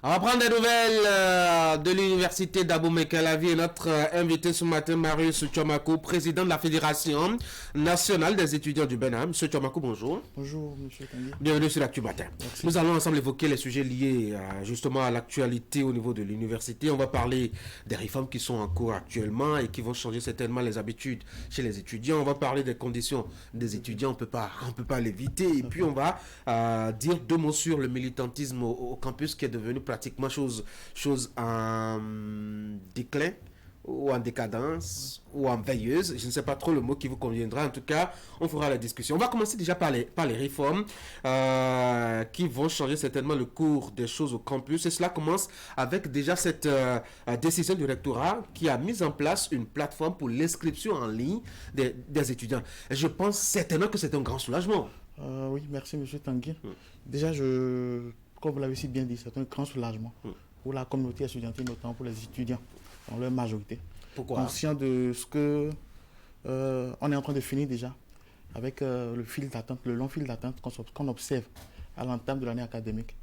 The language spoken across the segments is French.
On va prendre des nouvelles de l'université d'Abomey-Calavi et notre invité ce matin, Marius Tchomakou, président de la Fédération nationale des étudiants du Bénin. Monsieur Tchomakou, bonjour. Bonjour, monsieur Tanguy. Bienvenue sur l'Actu Matin. Merci. Nous allons ensemble évoquer les sujets liés justement à l'actualité au niveau de l'université. On va parler des réformes qui sont en cours actuellement et qui vont changer certainement les habitudes chez les étudiants. On va parler des conditions des étudiants, on peut pas l'éviter. Et puis on va dire deux mots sur le militantisme au campus qui est devenu pratiquement chose en déclin ou en décadence ou en veilleuse. Je ne sais pas trop le mot qui vous conviendra. En tout cas, on fera la discussion. On va commencer déjà par les réformes qui vont changer certainement le cours des choses au campus. Et cela commence avec déjà cette décision du rectorat qui a mis en place une plateforme pour l'inscription en ligne des étudiants. Et je pense certainement que c'est un grand soulagement. Oui, merci, monsieur Tanguy. Déjà, comme vous l'avez si bien dit, c'est un grand soulagement pour la communauté étudiantine, notamment pour les étudiants, dans leur majorité. Pourquoi? Conscient de ce que on est en train de finir déjà avec le fil d'attente, le long fil d'attente qu'on observe à l'entame de l'année académique,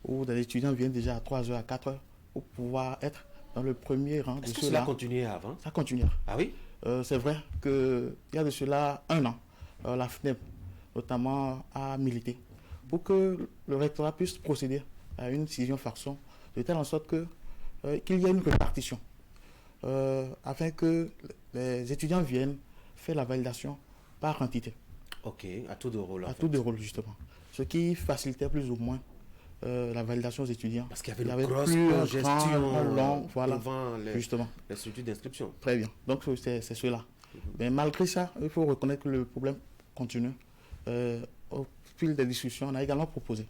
où des étudiants viennent déjà à 3h, à 4h pour pouvoir être dans le premier rang de Est-ce que ceux-là. cela continuait avant? Ça continue. Ah oui? C'est vrai qu'il y a de cela un an, la FNEP notamment a milité pour que le rectorat puisse procéder à une décision façon de telle en sorte que qu'il y ait une répartition afin que les étudiants viennent faire la validation par entité. Ok, à tour de rôle. À tour de rôle, justement. Ce qui facilitait plus ou moins la validation aux étudiants. Parce qu'il y avait une grosse gestion long, voilà, devant justement. les structures d'inscription. Très bien. Donc, c'est cela. Mais malgré ça, il faut reconnaître que le problème continue. Au fil des discussions, on a également proposé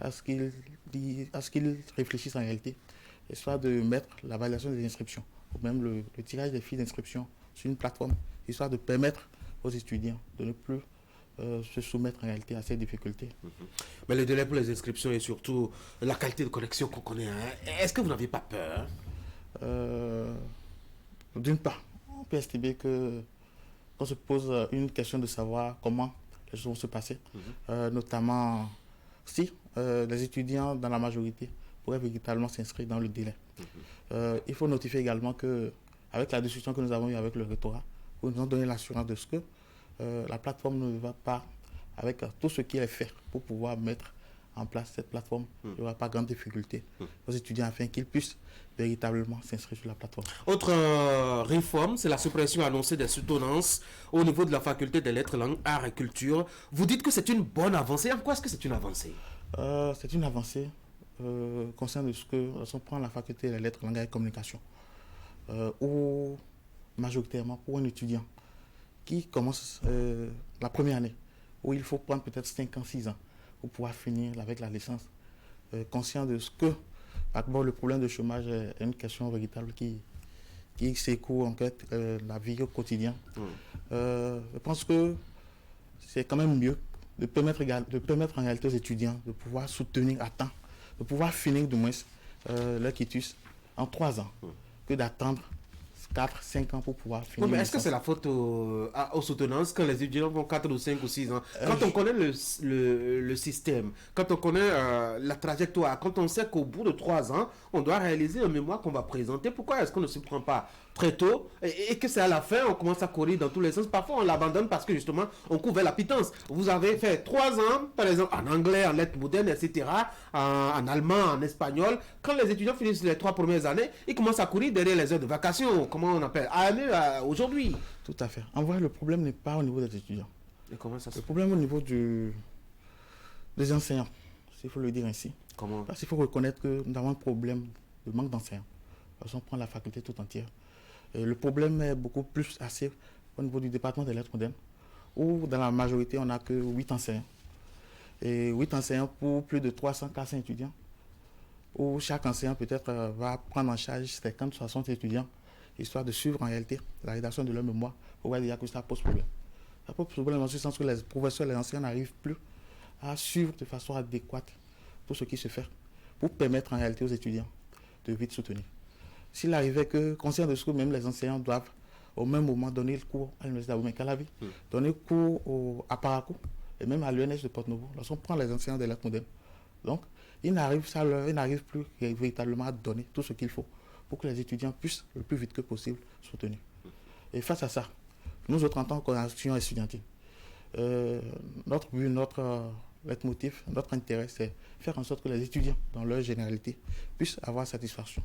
à ce qu'ils réfléchissent en réalité, soit de mettre la validation des inscriptions, ou même le tirage des fiches d'inscription sur une plateforme, histoire de permettre aux étudiants de ne plus se soumettre en réalité à ces difficultés. Mais le délai pour les inscriptions et surtout la qualité de connexion qu'on connaît, est-ce que vous n'avez pas peur? D'une part, on peut estimer qu'on se pose une question de savoir comment les choses vont se passer, notamment si les étudiants dans la majorité pourraient véritablement s'inscrire dans le délai. Il faut notifier également qu'avec la discussion que nous avons eue avec le rectorat, nous avons donné l'assurance de ce que la plateforme ne va pas avec tout ce qui est fait pour pouvoir mettre en place cette plateforme. Il n'y aura pas grande difficulté aux étudiants afin qu'ils puissent véritablement s'inscrire sur la plateforme. Autre réforme, c'est la suppression annoncée des soutenances au niveau de la faculté des lettres, langues, arts et culture. Vous dites que c'est une bonne avancée. En quoi est-ce que c'est une avancée? C'est une avancée concernant ce que on prend la faculté des lettres, langues et communication, où majoritairement pour un étudiant qui commence la première année, où il faut prendre peut-être 5 ans, 6 ans pour pouvoir finir avec la licence, conscient de ce que le problème de chômage est une question véritable qui secoue en fait la vie au quotidien. Je pense que c'est quand même mieux de permettre en réalité aux étudiants de pouvoir soutenir à temps, de pouvoir finir du moins leur quitus en 3 ans, que d'attendre 4, 5 ans pour pouvoir finir. Mais est-ce que c'est la faute aux soutenances quand les étudiants vont 4 ou 5 ou 6 ans? Quand on connaît le système, quand on connaît la trajectoire, quand on sait qu'au bout de 3 ans, on doit réaliser un mémoire qu'on va présenter, pourquoi est-ce qu'on ne se prend pas très tôt et que c'est à la fin, on commence à courir dans tous les sens? Parfois, on l'abandonne parce que justement, on couvre la pitance. Vous avez fait 3 ans, par exemple, en anglais, en lettres modernes, etc., en allemand, en espagnol. Quand les étudiants finissent les 3 premières années, ils commencent à courir derrière les heures de vacation, comment on appelle, aujourd'hui. Tout à fait. En vrai, le problème n'est pas au niveau des étudiants. Et comment ça se Le problème au niveau des enseignants, s'il faut le dire ainsi. Comment? Parce qu'il faut reconnaître que nous avons un problème de manque d'enseignants. Parce qu'on prend la faculté tout entière. Et le problème est beaucoup plus assez au niveau du département des lettres modernes, où dans la majorité, on n'a que 8 enseignants. Et 8 enseignants pour plus de 300-400 étudiants, où chaque enseignant peut-être va prendre en charge 50-60 étudiants, histoire de suivre en réalité la rédaction de leur mémoire. On voit déjà que ça pose problème. Ça pose problème dans ce sens que les professeurs, les enseignants n'arrivent plus à suivre de façon adéquate tout ce qui se fait pour permettre en réalité aux étudiants de vite soutenir. S'il arrivait que, conscient de ce que même les enseignants doivent au même moment donner le cours à l'université d'Abomey-Calavi, donner le cours à Parakou et même à l'UNS de Porto-Novo, lorsqu'on prend les enseignants des lettres modernes. Donc, ils n'arrivent plus véritablement à donner tout ce qu'il faut pour que les étudiants puissent le plus vite que possible soutenir. Et face à ça, nous autres en tant qu'organisation estudiantine, notre but, notre leitmotiv, notre intérêt, c'est faire en sorte que les étudiants, dans leur généralité, puissent avoir satisfaction,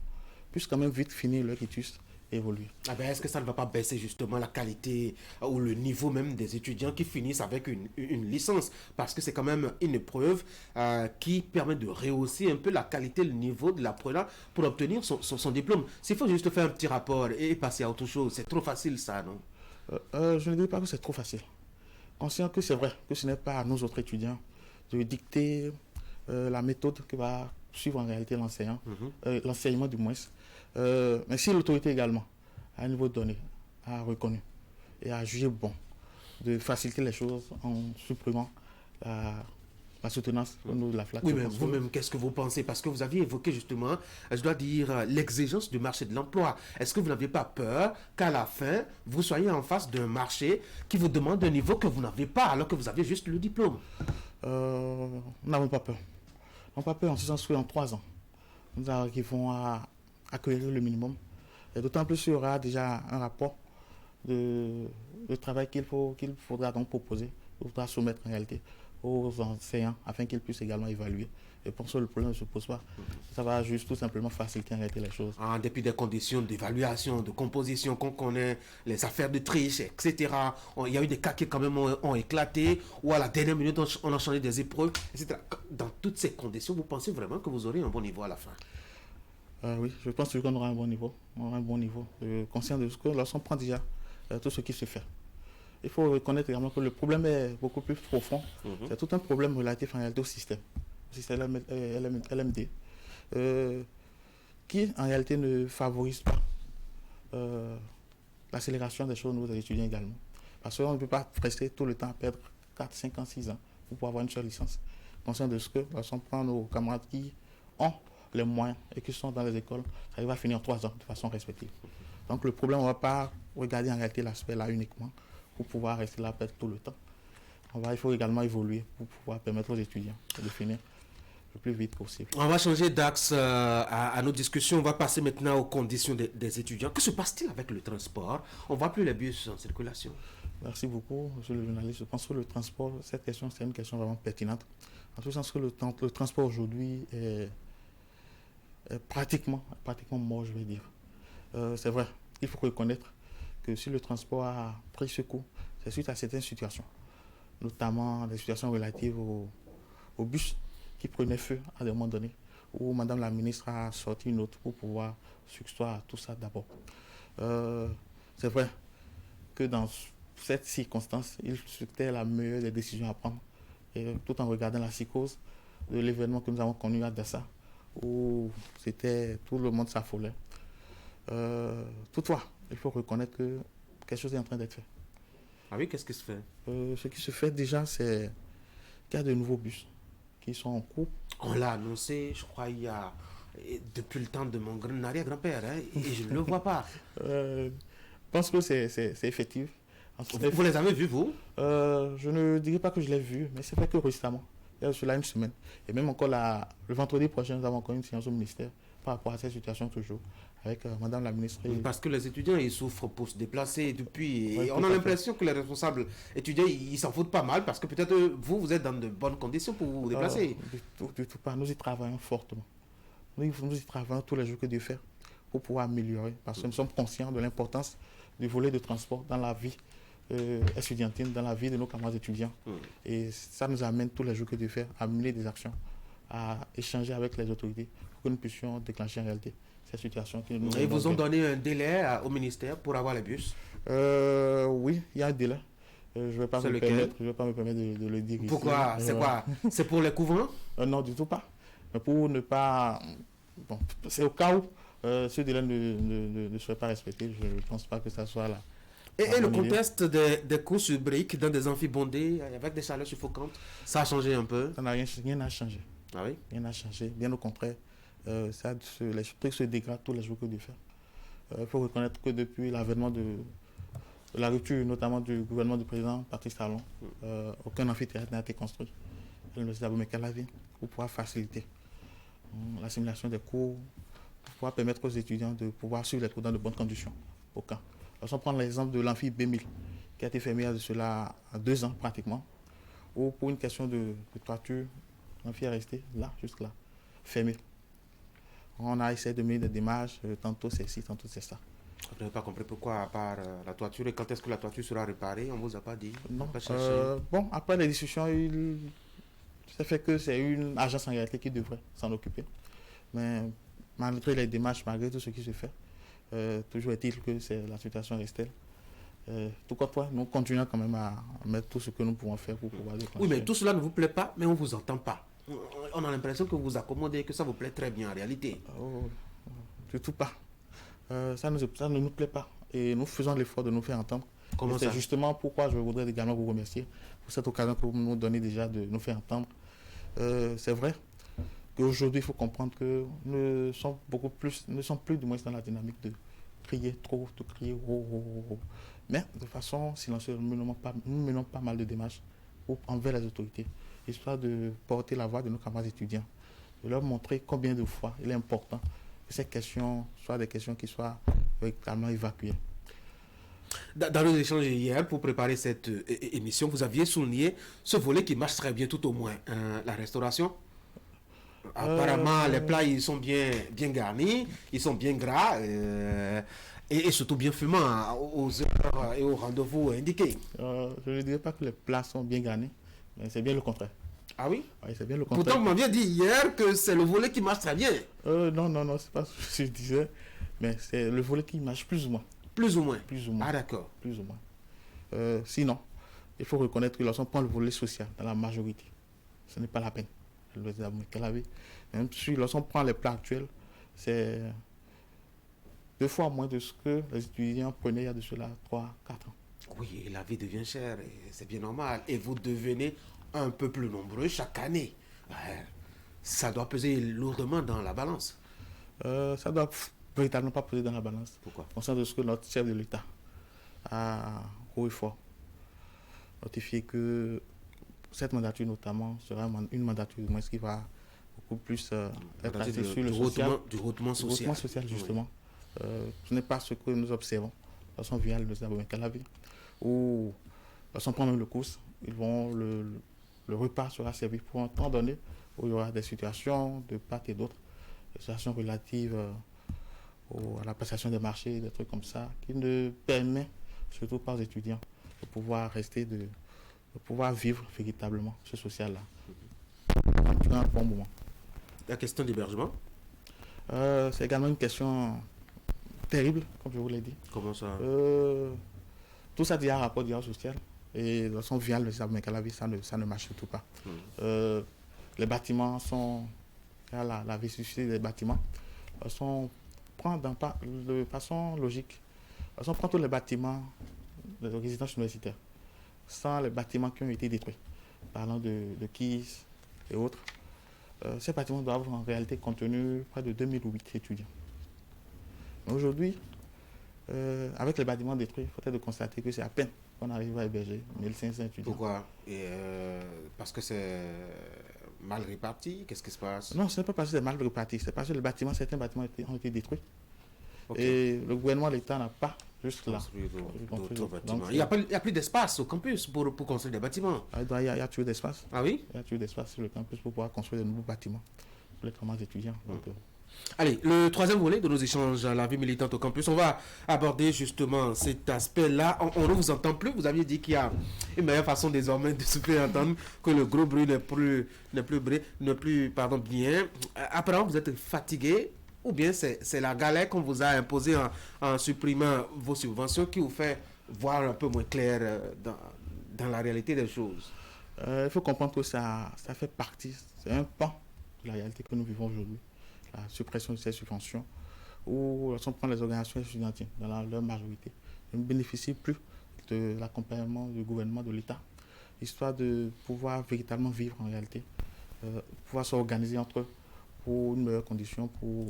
puissent quand même vite finir leur études et évoluer. Ah ben, est-ce que ça ne va pas baisser justement la qualité ou le niveau même des étudiants qui finissent avec une licence? Parce que c'est quand même une épreuve qui permet de rehausser un peu la qualité, le niveau de l'apprenant pour obtenir son diplôme. S'il faut juste faire un petit rapport et passer à autre chose, c'est trop facile ça, non? Je ne dis pas que c'est trop facile. Conscient que c'est vrai que ce n'est pas à nous autres étudiants de dicter la méthode que va suivre en réalité l'enseignant, l'enseignement du moins. Mais si l'autorité également, à un niveau donné, a reconnu et a jugé bon de faciliter les choses en supprimant la soutenance au niveau de la flaque. Oui, mais vous-même, qu'est-ce que vous pensez? Parce que vous aviez évoqué justement, je dois dire, l'exigence du marché de l'emploi. Est-ce que vous n'aviez pas peur qu'à la fin, vous soyez en face d'un marché qui vous demande un niveau que vous n'avez pas, alors que vous avez juste le diplôme? Nous n'avons pas peur. Nous n'avons pas peur en ce sens que en 3 ans, nous arrivons à accueillir le minimum. Et d'autant plus qu'il y aura déjà un rapport de travail qu'il faudra donc proposer, qu'il faudra soumettre en réalité aux enseignants afin qu'ils puissent également évaluer. Et pour ça, le problème ne se pose pas. Ça va juste tout simplement faciliter en réalité les choses. En dépit des conditions d'évaluation, de composition qu'on connaît, les affaires de triche, etc. Il y a eu des cas qui quand même ont éclaté, ou à la dernière minute, on a changé des épreuves, etc. Dans toutes ces conditions, vous pensez vraiment que vous aurez un bon niveau à la fin? Oui, je pense qu'on aura un bon niveau. On aura un bon niveau. Conscient de ce que lorsqu'on prend déjà tout ce qui se fait. Il faut reconnaître également que le problème est beaucoup plus profond. C'est tout un problème relatif en réalité au système LMD, qui en réalité ne favorise pas l'accélération des choses au niveau des étudiants également. Parce qu'on ne peut pas rester tout le temps à perdre 4, 5 ans, 6 ans pour pouvoir avoir une seule licence. Conscient de ce que lorsqu'on prend nos camarades qui ont les moyens et qui sont dans les écoles, ça va finir en 3 ans de façon respective. Donc le problème, on ne va pas regarder en réalité l'aspect là uniquement pour pouvoir rester là perdre tout le temps. Il faut également évoluer pour pouvoir permettre aux étudiants de finir le plus vite possible. On va changer d'axe à nos discussions. On va passer maintenant aux conditions des étudiants. Que se passe-t-il avec le transport? On ne voit plus les bus en circulation. Merci beaucoup, monsieur le journaliste. Je pense que le transport, cette question, c'est une question vraiment pertinente. En tout sens que le transport aujourd'hui est pratiquement mort, je vais dire. C'est vrai, il faut reconnaître que si le transport a pris ce coup, c'est suite à certaines situations, notamment des situations relatives au bus qui prenait feu à des moments donnés, où Madame la ministre a sorti une note pour pouvoir succéder à tout ça d'abord. C'est vrai que dans cette circonstance, c'était la meilleure des décisions à prendre, et tout en regardant la psychose de l'événement que nous avons connu à Dassa, où tout le monde s'affolait. Toutefois, il faut reconnaître que quelque chose est en train d'être fait. Ah oui, qu'est-ce qui se fait? Ce qui se fait déjà, c'est qu'il y a de nouveaux bus qui sont en cours. On l'a annoncé, je crois, il y a depuis le temps de mon arrière-grand-père, hein, et je ne le vois pas. Je pense que c'est effectif. Vous les avez vus, vous? Je ne dirais pas que je l'ai vu, mais c'est fait que récemment, il y a cela une semaine. Et même encore le vendredi prochain, nous avons encore une séance au ministère par rapport à cette situation toujours, avec Madame la ministre. Parce que les étudiants, ils souffrent pour se déplacer depuis. Oui, et on a l'impression que les responsables étudiants, ils s'en foutent pas mal parce que peut-être vous êtes dans de bonnes conditions pour vous déplacer. Du tout pas. Nous y travaillons fortement. Nous y travaillons tous les jours que Dieu fait pour pouvoir améliorer. Parce que nous sommes conscients de l'importance du volet de transport dans la vie estudiantine, dans la vie de nos camarades étudiants. Et ça nous amène tous les jours que Dieu fait à mener des actions, à échanger avec les autorités pour que nous puissions déclencher en réalité cette situation. Et ils vous ont donné un délai au ministère pour avoir les bus? Oui, il y a un délai. Je ne vais pas me permettre de le dire. Pourquoi? Ici. C'est quoi? C'est pour les couvents? Non, du tout pas. Mais pour ne pas... Bon, c'est au cas où ce délai ne serait pas respecté. Je ne pense pas que ça soit là. Et le contexte des cours sur briques dans des amphis bondés avec des chaleurs suffocantes, ça a changé un peu? Ça n'a rien n'a changé. Ah oui? Rien n'a changé. Bien au contraire, les trucs se dégradent tous les jours que Dieu fait. Il faut reconnaître que depuis l'avènement de la rupture, notamment du gouvernement du président Patrice Talon, aucun amphithéâtre n'a été construit à l'université d'Abomey-Calavi pour pouvoir faciliter l'assimilation des cours, pour pouvoir permettre aux étudiants de pouvoir suivre les cours dans de bonnes conditions. Aucun. Alors, si on prend l'exemple de l'amphi B1000, qui a été fermé il y a de cela 2 ans pratiquement, ou pour une question de toiture, l'amphi est resté là, juste là, fermé. On a essayé de mener des démarches, tantôt c'est ci, tantôt c'est ça. Vous n'avez pas compris pourquoi, à part la toiture, et quand est-ce que la toiture sera réparée? On ne vous a pas dit? Non. Pas cherché. Bon, après les discussions, ça fait que c'est une agence en réalité qui devrait s'en occuper. Mais malgré les démarches, malgré tout ce qui se fait, toujours est-il que la situation reste telle. Tout comme toi, nous continuons quand même à mettre tout ce que nous pouvons faire pour pouvoir Oui, mais tout cela ne vous plaît pas, mais on ne vous entend pas. On a l'impression que vous vous accommodez, que ça vous plaît très bien en réalité. Oh, du tout pas. Ça ne nous plaît pas. Et nous faisons l'effort de nous faire entendre. Comment c'est ça? justement pourquoi je voudrais également vous remercier pour cette occasion que vous nous donnez déjà de nous faire entendre. C'est vrai qu'aujourd'hui, il faut comprendre que nous sommes ne sommes plus du moins dans la dynamique de crier trop, de crier oh, oh, oh, oh. Mais de façon silencieuse, nous menons pas mal de démarches envers les autorités, histoire de porter la voix de nos camarades étudiants, de leur montrer combien de fois il est important que ces questions soient des questions qui soient véritablement évacuées. Dans nos échanges hier, pour préparer cette émission, vous aviez souligné ce volet qui marche très bien, tout au moins, la restauration. Apparemment, les plats, ils sont bien garnis, ils sont bien gras et surtout bien fumants aux heures et aux rendez-vous indiqués. Je ne dirais pas que les plats sont bien garnis, mais c'est bien le contraire. Ah oui? Oui, c'est bien le contraire. Pourtant, vous m'aviez dit hier que c'est le volet qui marche très bien. Non, c'est pas ce que je disais, mais c'est le volet qui marche plus ou moins. Plus ou moins? Plus ou moins. Ah d'accord. Plus ou moins. Sinon, il faut reconnaître que lorsqu'on prend le volet social dans la majorité, ce n'est pas la peine. Même si lorsqu'on prend les plats actuels, c'est 2 fois moins de ce que les étudiants prenaient il y a de cela 3, 4 ans. Oui, la vie devient chère, et c'est bien normal. Et vous devenez un peu plus nombreux chaque année. Ça doit peser lourdement dans la balance. Ça doit véritablement pas peser dans la balance. Pourquoi? Conscient de ce que notre chef de l'État a haut et fort notifié que cette mandature notamment sera une mandature qui va beaucoup plus être axée sur le social. Du hautement social. Du hautement social, justement. Oui. Ce n'est pas ce que nous observons. Lorsqu'on vient à l'Université de Calavi, ou lorsqu'on prend même le course, le repas sera servi pour un temps donné où il y aura des situations de part et d'autre, des situations relatives à la passation des marchés, des trucs comme ça, qui ne permet surtout pas aux étudiants de pouvoir rester, de pouvoir vivre véritablement ce social-là. Un bon moment. La question d'hébergement? C'est également une question terrible, comme je vous l'ai dit. Comment ça? Tout ça dit un rapport d'hier social. Et lorsqu'on vient à l'Université de Calavi, ça ne marche surtout pas. Les bâtiments sont... La vétusté des bâtiments sont prend de façon logique. On prend tous les bâtiments de résidence universitaire, sans les bâtiments qui ont été détruits, parlant de KISS et autres. Ces bâtiments doivent en réalité contenir près de 2008 étudiants. Mais aujourd'hui, avec les bâtiments détruits, il faut être de constater que c'est à peine qu'on arrive à héberger 1500 étudiants. Pourquoi? Parce que c'est mal réparti? Qu'est-ce qui se passe? Non, ce n'est pas parce que c'est mal réparti, c'est parce que certains bâtiments ont été détruits. Okay. Et le gouvernement, l'État n'a pas juste là. Il n'y a plus d'espace au campus pour construire des bâtiments. Il y a toujours d'espace. Ah oui? Il y a toujours d'espace sur le campus pour pouvoir construire de nouveaux bâtiments pour les camarades étudiants. Allez, le troisième volet de nos échanges à la vie militante au campus, on va aborder justement cet aspect-là. On ne vous entend plus. Vous aviez dit qu'il y a une meilleure façon désormais de se faire entendre, que le gros bruit n'est plus bien. Apparemment, vous êtes fatigué, ou bien c'est la galère qu'on vous a imposée en supprimant vos subventions qui vous fait voir un peu moins clair dans la réalité des choses. Il faut comprendre que ça fait partie, c'est un pan de la réalité que nous vivons aujourd'hui. La suppression de ces subventions, où si on prend les organisations étudiantines dans leur majorité, ne bénéficient plus de l'accompagnement du gouvernement, de l'État, histoire de pouvoir véritablement vivre en réalité, pouvoir s'organiser entre eux pour une meilleure condition.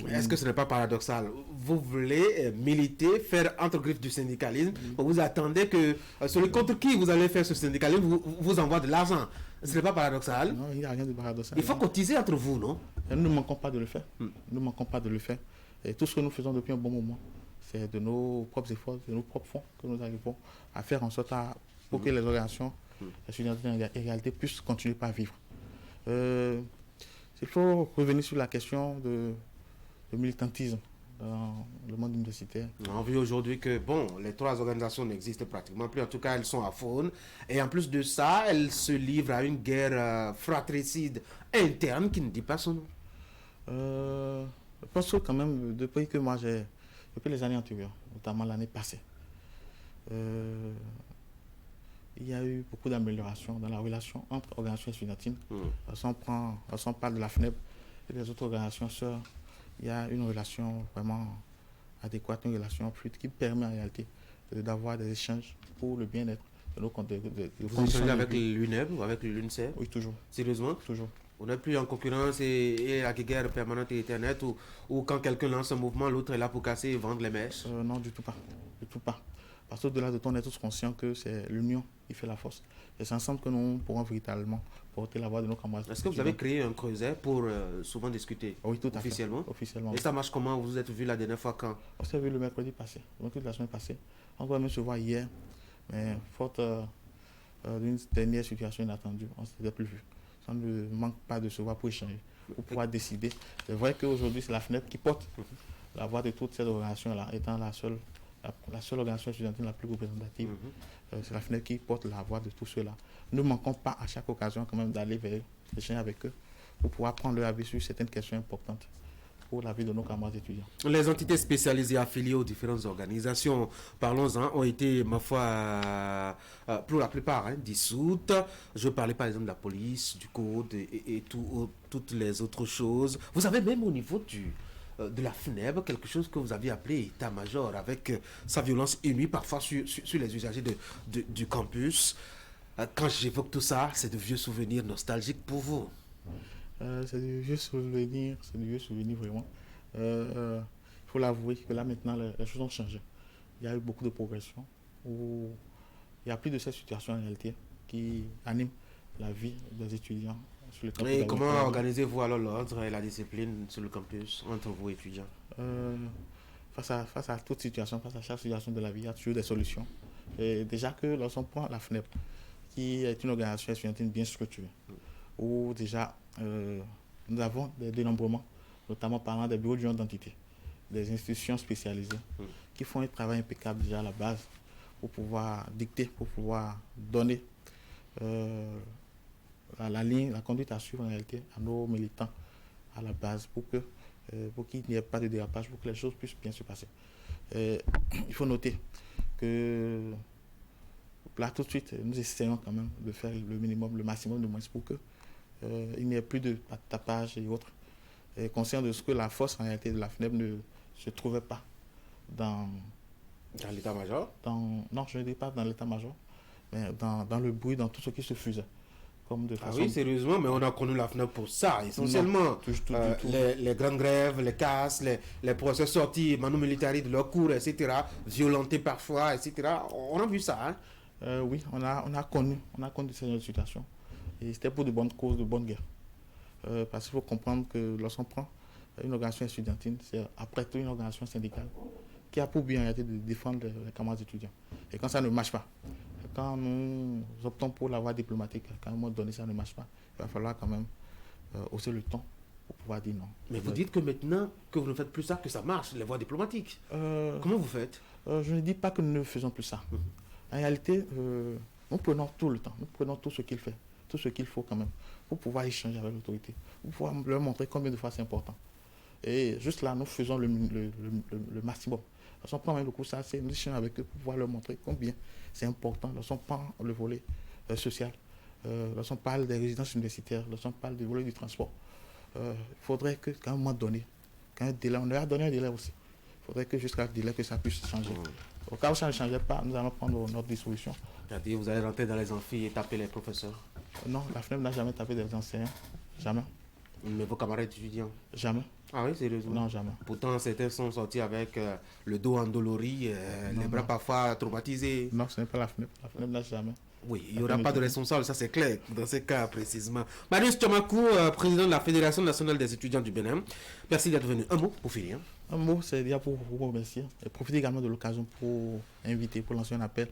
Est-ce que ce n'est pas paradoxal? Vous voulez militer, faire entre griffes du syndicalisme, vous attendez que celui contre qui vous allez faire ce syndicalisme vous envoie de l'argent. Ce n'est pas paradoxal? Non, il n'y a rien de paradoxal. Il faut cotiser entre vous, non? Et nous ne manquons pas de le faire. Nous ne manquons pas de le faire. Et tout ce que nous faisons depuis un bon moment, c'est de nos propres efforts, de nos propres fonds que nous arrivons à faire en sorte pour que les organisations étudiantes en égalité puissent continuer à vivre. Il faut revenir sur la question de militantisme dans le monde universitaire. On vit aujourd'hui que, bon, les 3 organisations n'existent pratiquement plus. En tout cas, elles sont à faune. Et en plus de ça, elles se livrent à une guerre fratricide interne qui ne dit pas son nom. Je pense que quand même, depuis les années antérieures, notamment l'année passée, il y a eu beaucoup d'améliorations dans la relation entre organisations étudiantines. Si on parle de la FNEB et des autres organisations sœurs, il y a une relation vraiment adéquate, une relation fluide qui permet en réalité d'avoir des échanges pour le bien-être de nos comptes. Vous échangez avec l'UNEB ou avec l'UNCER? Oui, toujours. Sérieusement? Toujours. On n'est plus en concurrence et la guerre permanente et éternelle où quand quelqu'un lance un mouvement, l'autre est là pour casser et vendre les mèches? Non, du tout pas. Du tout pas. Parce qu'au-delà de tout, on est tous conscients que c'est l'union qui fait la force. Et c'est ensemble que nous pourrons véritablement porter la voix de nos camarades. Est-ce que vous avez créé un creuset pour souvent discuter? Oui, tout à officiellement? fait. Officiellement. Et ça marche comment? Vous vous êtes vu la dernière fois quand? On s'est vu le mercredi passé, le mercredi de la semaine passée. On doit même se voir hier, mais faute d'une dernière situation inattendue, on ne s'était plus vu. Ça ne manque pas de se voir pour échanger, pour pouvoir décider. C'est vrai qu'aujourd'hui, c'est la FNEP qui porte la voix de toutes ces organisations-là, étant la seule organisation étudiantine la plus représentative. C'est la FNEP qui porte la voix de tous ceux-là. Nous ne manquons pas à chaque occasion quand même d'aller vers eux, d'échanger avec eux, pour pouvoir prendre leur avis sur certaines questions importantes pour la vie de nos camarades étudiants. Les entités spécialisées affiliées aux différentes organisations, parlons-en, ont été, ma foi, pour la plupart, dissoutes. Je parlais par exemple de la police, du code et toutes les autres choses. Vous avez même au niveau de la FNEB, quelque chose que vous aviez appelé état-major, avec sa violence inouïe parfois sur les usagers du campus. Quand j'évoque tout ça, c'est de vieux souvenirs nostalgiques pour vous. C'est du vieux souvenir vraiment. Il faut l'avouer que là maintenant les choses ont changé. Il y a eu beaucoup de progression. Il n'y a plus de cette situation en réalité qui anime la vie des étudiants sur le campus. Et comment organisez-vous alors l'ordre et la discipline sur le campus entre vous étudiants? Face à toute situation, face à chaque situation de la vie, il y a toujours des solutions. Et déjà que lorsqu'on prend la FNEP, qui est une organisation étudiantine bien structurée, où déjà nous avons des dénombrements, notamment parlant des bureaux d'identité, des institutions spécialisées qui font un travail impeccable déjà à la base pour pouvoir dicter, pour pouvoir donner la ligne, la conduite à suivre en réalité à nos militants à la base pour qu'il n'y ait pas de dérapage, pour que les choses puissent bien se passer. Il faut noter que là tout de suite, nous essayons quand même de faire le minimum, le maximum de moins pour que il n'y ait plus de tapage et autres. Et conscient de ce que la force en réalité de la FNEB ne se trouvait pas dans l'état-major? Non, je ne dis pas dans l'état-major, mais dans le bruit, dans tout ce qui se faisait. Comme de façon... oui, sérieusement, mais on a connu la FNEB pour ça, essentiellement. Non, tout. Les grandes grèves, les casses, les professeurs sortis, manu militari de leur cours, etc., violentés parfois, etc. On a vu ça, hein? Oui, on a connu cette situation. Et c'était pour de bonnes causes, de bonnes guerres. Parce qu'il faut comprendre que lorsqu'on prend une organisation étudiantine, c'est après tout une organisation syndicale qui a pour but en réalité de défendre les camarades étudiants. Et quand ça ne marche pas, quand nous optons pour la voie diplomatique, quand à un moment donné ça ne marche pas, il va falloir quand même hausser le ton pour pouvoir dire non. Mais vous dites que maintenant que vous ne faites plus ça, que ça marche, les voies diplomatiques. Comment vous faites? Je ne dis pas que nous ne faisons plus ça. En réalité, nous prenons tout le temps, nous prenons tout ce qu'il fait, tout ce qu'il faut quand même, pour pouvoir échanger avec l'autorité, pour pouvoir leur montrer combien de fois c'est important. Et juste là, nous faisons le maximum. Lorsqu'on prend même le coup, ça, c'est nous échangeons avec eux pour pouvoir leur montrer combien c'est important. Lorsqu'on prend le volet social, lorsqu'on parle des résidences universitaires, lorsqu'on parle du volet du transport, il faudrait qu'à un moment donné, qu'un délai, on leur a donné un délai aussi. Il faudrait que jusqu'à ce délai, que ça puisse changer. Au cas où ça ne changeait pas, nous allons prendre notre disposition. C'est-à-dire, vous allez rentrer dans les amphis et taper les professeurs? Non, la FNEB n'a jamais tapé des enseignants. Jamais. Mais vos camarades étudiants? Jamais. Ah oui, sérieusement? Non, jamais. Pourtant, certains sont sortis avec le dos endolori, les bras parfois traumatisés. Non, ce n'est pas la FNEP. La FNEP n'a jamais. Oui, il n'y aura pas de responsable, ça c'est clair, dans ces cas précisément. Marius Tchomakou, président de la Fédération nationale des étudiants du Bénin, merci d'être venu. Un mot pour finir. Un mot, c'est déjà pour vous remercier et profiter également de l'occasion pour inviter, pour lancer un appel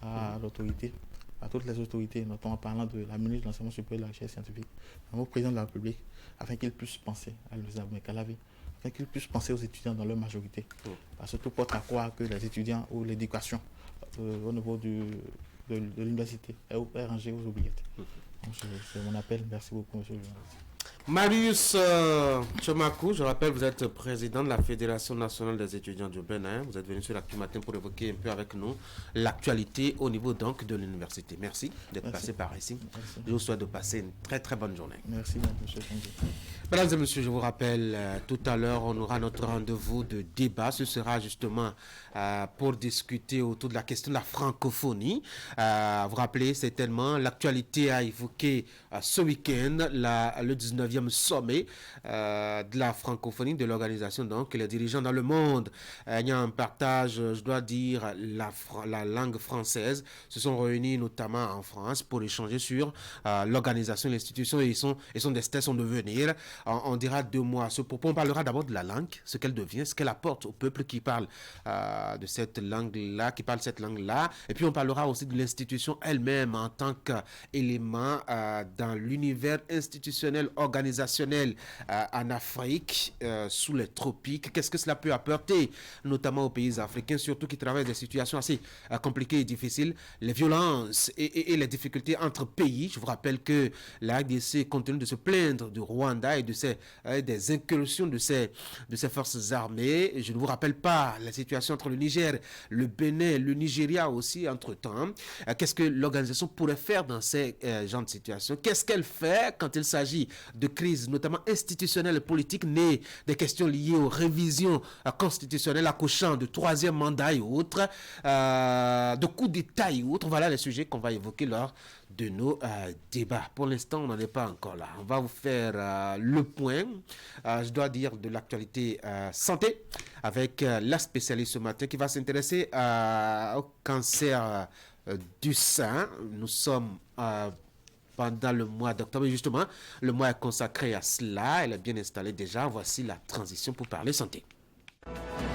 à l'autorité, à toutes les autorités, notamment en parlant de la ministre de l'Enseignement supérieur et de la recherche scientifique, au président de la République, afin qu'il puisse penser à Louisa Boumé-Calavi, afin qu'il puisse penser aux étudiants dans leur majorité. Parce que tout porte à croire que les étudiants ou l'éducation au niveau de l'université est rangée aux oubliettes. Donc, c'est mon appel. Merci beaucoup, monsieur le journaliste. Marius Tchomakou, je rappelle, vous êtes président de la Fédération nationale des étudiants du Bénin. Vous êtes venu sur l'Actu Matin pour évoquer un peu avec nous l'actualité au niveau donc de l'université. Merci d'être passé par ici. Merci. Je vous souhaite de passer une très très bonne journée. Merci, monsieur. Mesdames et messieurs, je vous rappelle, tout à l'heure, on aura notre rendez-vous de débat. Ce sera justement pour discuter autour de la question de la francophonie. Vous rappelez certainement, l'actualité a évoqué ce week-end le 19e sommet de la francophonie, de l'organisation, donc les dirigeants dans le monde. Il y a un partage, je dois dire, la langue française se sont réunis notamment en France pour échanger sur l'organisation, l'institution et son destin, son devenir. On dira 2 mots à ce propos. On parlera d'abord de la langue, ce qu'elle devient, ce qu'elle apporte au peuple qui parle de cette langue-là, qui parle cette langue-là. Et puis on parlera aussi de l'institution elle-même en tant qu'élément dans l'univers institutionnel, organisationnel en Afrique, sous les tropiques. Qu'est-ce que cela peut apporter, notamment aux pays africains, surtout qui traversent des situations assez compliquées et difficiles, les violences et les difficultés entre pays. Je vous rappelle que la RDC continue de se plaindre du Rwanda et des incursions de ces forces armées. Je ne vous rappelle pas la situation entre le Niger, le Bénin, le Nigeria aussi entre-temps. Qu'est-ce que l'organisation pourrait faire dans ces genres de situations? Qu'est-ce qu'elle fait quand il s'agit de crises, notamment institutionnelles et politiques, nées des questions liées aux révisions constitutionnelles accouchant de 3e mandat et autres, de coups d'État et autres? Voilà les sujets qu'on va évoquer lors de nos débats. Pour l'instant, on n'en est pas encore là. On va vous faire le point, je dois dire, de l'actualité santé avec la spécialiste ce matin qui va s'intéresser au cancer du sein. Nous sommes pendant le mois d'octobre. Justement, le mois est consacré à cela. Elle est bien installée déjà. Voici la transition pour parler santé.